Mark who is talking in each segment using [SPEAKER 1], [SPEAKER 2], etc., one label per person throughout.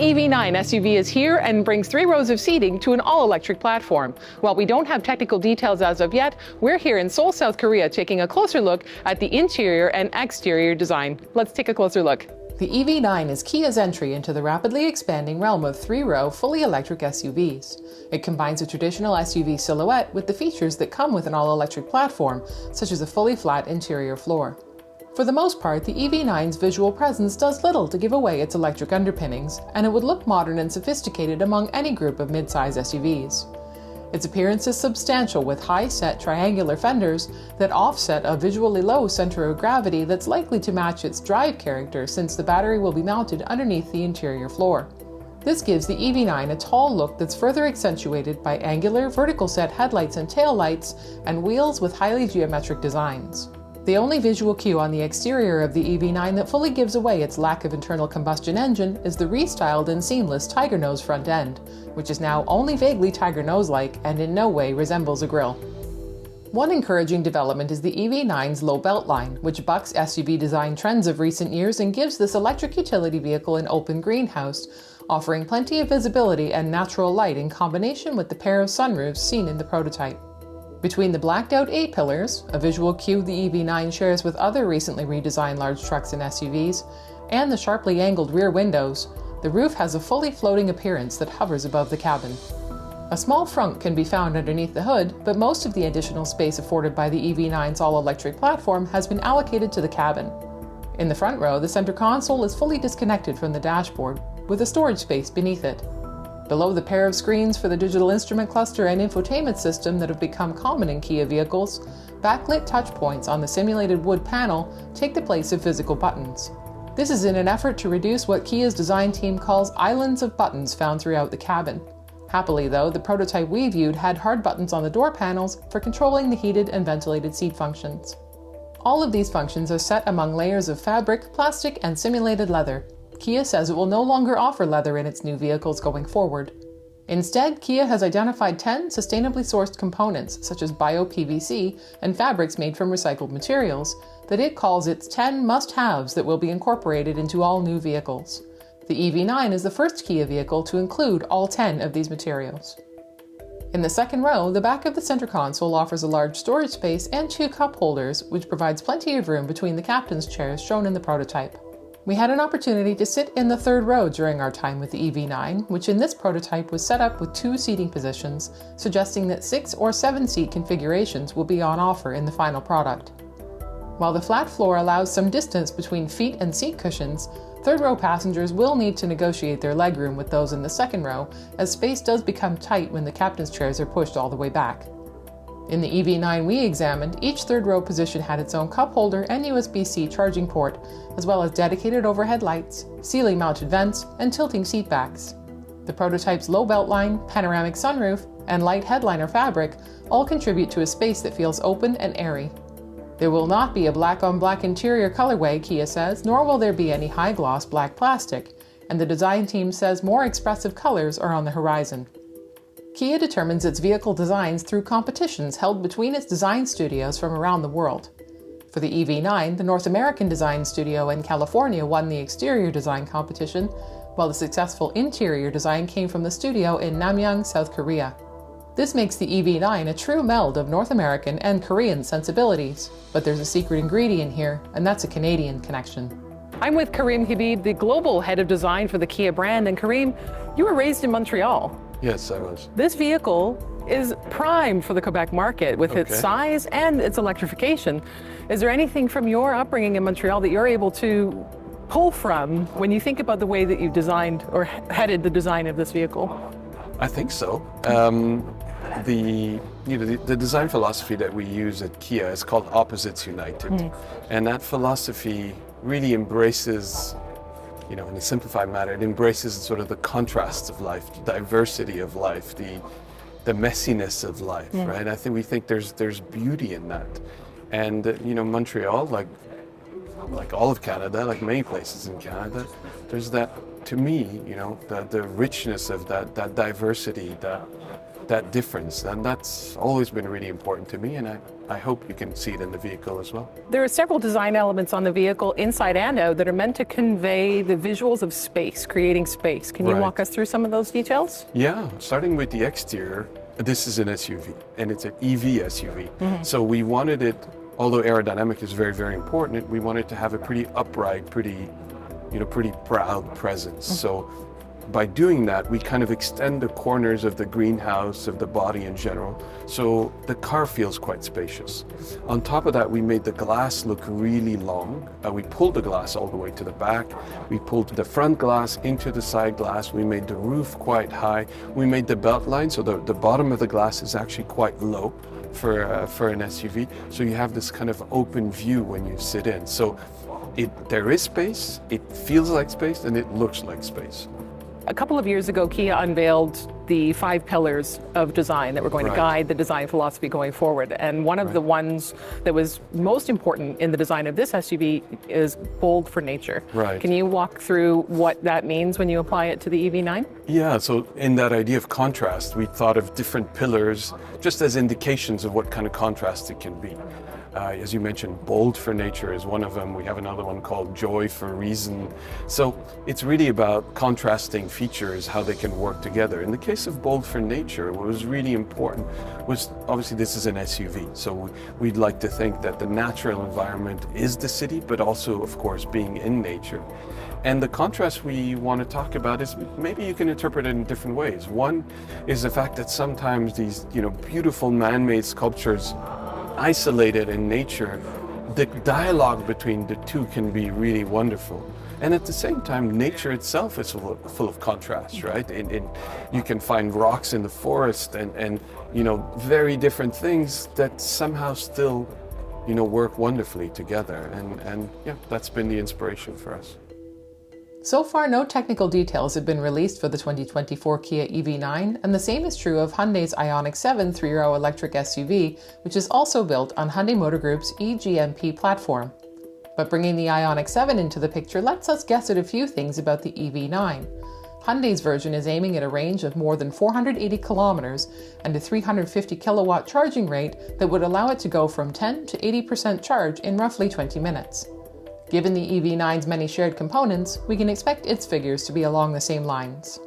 [SPEAKER 1] EV9 SUV is here and brings 3 rows of seating to an all-electric platform. While we don't have technical details as of yet, we're here in Seoul, South Korea, taking a closer look at the interior and exterior design. Let's take a closer look. The EV9 is Kia's entry into the rapidly expanding realm of 3-row, fully electric SUVs. It combines a traditional SUV silhouette with the features that come with an all-electric platform, such as a fully flat interior floor. For the most part, the EV9's visual presence does little to give away its electric underpinnings, and it would look modern and sophisticated among any group of mid-size SUVs. Its appearance is substantial with high-set triangular fenders that offset a visually low center of gravity that's likely to match its drive character since the battery will be mounted underneath the interior floor. This gives the EV9 a tall look that's further accentuated by angular, vertical-set headlights and taillights and wheels with highly geometric designs. The only visual cue on the exterior of the EV9 that fully gives away its lack of internal combustion engine is the restyled and seamless Tiger Nose front end, which is now only vaguely Tiger Nose-like and in no way resembles a grille. One encouraging development is the EV9's low beltline, which bucks SUV design trends of recent years and gives this electric utility vehicle an open greenhouse, offering plenty of visibility and natural light in combination with the pair of sunroofs seen in the prototype. Between the blacked-out A-pillars, a visual cue the EV9 shares with other recently redesigned large trucks and SUVs, and the sharply angled rear windows, the roof has a fully floating appearance that hovers above the cabin. A small frunk can be found underneath the hood, but most of the additional space afforded by the EV9's all-electric platform has been allocated to the cabin. In the front row, the center console is fully disconnected from the dashboard, with a storage space beneath it. Below the pair of screens for the digital instrument cluster and infotainment system that have become common in Kia vehicles, backlit touch points on the simulated wood panel take the place of physical buttons. This is in an effort to reduce what Kia's design team calls islands of buttons found throughout the cabin. Happily though, the prototype we viewed had hard buttons on the door panels for controlling the heated and ventilated seat functions. All of these functions are set among layers of fabric, plastic, and simulated leather. Kia says it will no longer offer leather in its new vehicles going forward. Instead, Kia has identified 10 sustainably sourced components, such as bio-PVC and fabrics made from recycled materials, that it calls its 10 must-haves that will be incorporated into all new vehicles. The EV9 is the first Kia vehicle to include all 10 of these materials. In the second row, the back of the center console offers a large storage space and 2 cup holders, which provides plenty of room between the captain's chairs shown in the prototype. We had an opportunity to sit in the third row during our time with the EV9, which in this prototype was set up with 2 seating positions, suggesting that 6 or 7 seat configurations will be on offer in the final product. While the flat floor allows some distance between feet and seat cushions, third row passengers will need to negotiate their legroom with those in the second row, as space does become tight when the captain's chairs are pushed all the way back. In the EV9 we examined, each third row position had its own cup holder and USB-C charging port, as well as dedicated overhead lights, ceiling-mounted vents, and tilting seat backs. The prototype's low beltline, panoramic sunroof, and light headliner fabric all contribute to a space that feels open and airy. There will not be a black-on-black interior colorway, Kia says, nor will there be any high-gloss black plastic, and the design team says more expressive colors are on the horizon. Kia determines its vehicle designs through competitions held between its design studios from around the world. For the EV9, the North American Design Studio in California won the exterior design competition, while the successful interior design came from the studio in Namyang, South Korea. This makes the EV9 a true meld of North American and Korean sensibilities, but there's a secret ingredient here, and that's a Canadian connection. I'm with Karim Habib, the global head of design for the Kia brand, and Karim, you were raised in Montreal.
[SPEAKER 2] Yes, I was.
[SPEAKER 1] This vehicle is primed for the Quebec market with its size and its electrification. Is there anything from your upbringing in Montreal that you're able to pull from when you think about the way that you've designed or headed the design of this vehicle?
[SPEAKER 2] I think so. The design philosophy that we use at Kia is called Opposites United. And that philosophy really embraces, in a simplified manner, it embraces sort of the contrasts of life, the diversity of life, the messiness of life, right? We think there's beauty in that. And Montreal, like all of Canada, like many places in Canada, there's that, to me, the richness of that diversity, that difference. And that's always been really important to me, and I hope you can see it in the vehicle as well.
[SPEAKER 1] There are several design elements on the vehicle, inside and out, that are meant to convey the visuals of space, creating space. Can you walk us through some of those details?
[SPEAKER 2] Yeah, starting with the exterior, this is an SUV, and it's an EV SUV. So we wanted it, although aerodynamic is very, very important, we wanted to have a pretty upright, pretty proud presence. So by doing that, we kind of extend the corners of the greenhouse, of the body in general, so the car feels quite spacious. On top of that, we made the glass look really long. We pulled the glass all the way to the back. We pulled the front glass into the side glass. We made the roof quite high. We made the beltline, so the bottom of the glass is actually quite low for an SUV. So you have this kind of open view when you sit in. So there is space, it feels like space, and it looks like space.
[SPEAKER 1] A couple of years ago, Kia unveiled the 5 pillars of design that were going to guide the design philosophy going forward. And one of the ones that was most important in the design of this SUV is bold for nature. Can you walk through what that means when you apply it to the EV9?
[SPEAKER 2] Yeah, so in that idea of contrast, we thought of different pillars just as indications of what kind of contrast it can be. As you mentioned, bold for nature is one of them. We have another one called joy for reason. So it's really about contrasting features, how they can work together. In the case of bold for nature, what was really important was, obviously this is an SUV, so we'd like to think that the natural environment is the city, but also, of course, being in nature. And the contrast we want to talk about is, maybe you can interpret it in different ways. One is the fact that sometimes these, beautiful man-made sculptures isolated in nature, the dialogue between the two can be really wonderful. And at the same time, nature itself is full of contrast, right? You can find rocks in the forest and very different things that somehow still, work wonderfully together. And yeah, that's been the inspiration for us.
[SPEAKER 1] So far, no technical details have been released for the 2024 Kia EV9, and the same is true of Hyundai's Ioniq 7 3-row electric SUV, which is also built on Hyundai Motor Group's E-GMP platform. But bringing the Ioniq 7 into the picture lets us guess at a few things about the EV9. Hyundai's version is aiming at a range of more than 480 kilometers and a 350 kilowatt charging rate that would allow it to go from 10 to 80% charge in roughly 20 minutes. Given the EV9's many shared components, we can expect its figures to be along the same lines.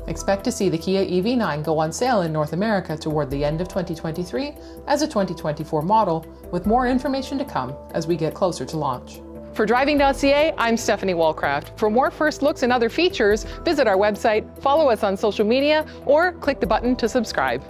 [SPEAKER 1] Expect to see the Kia EV9 go on sale in North America toward the end of 2023 as a 2024 model, with more information to come as we get closer to launch. For Driving.ca, I'm Stephanie Walcraft. For more first looks and other features, visit our website, follow us on social media, or click the button to subscribe.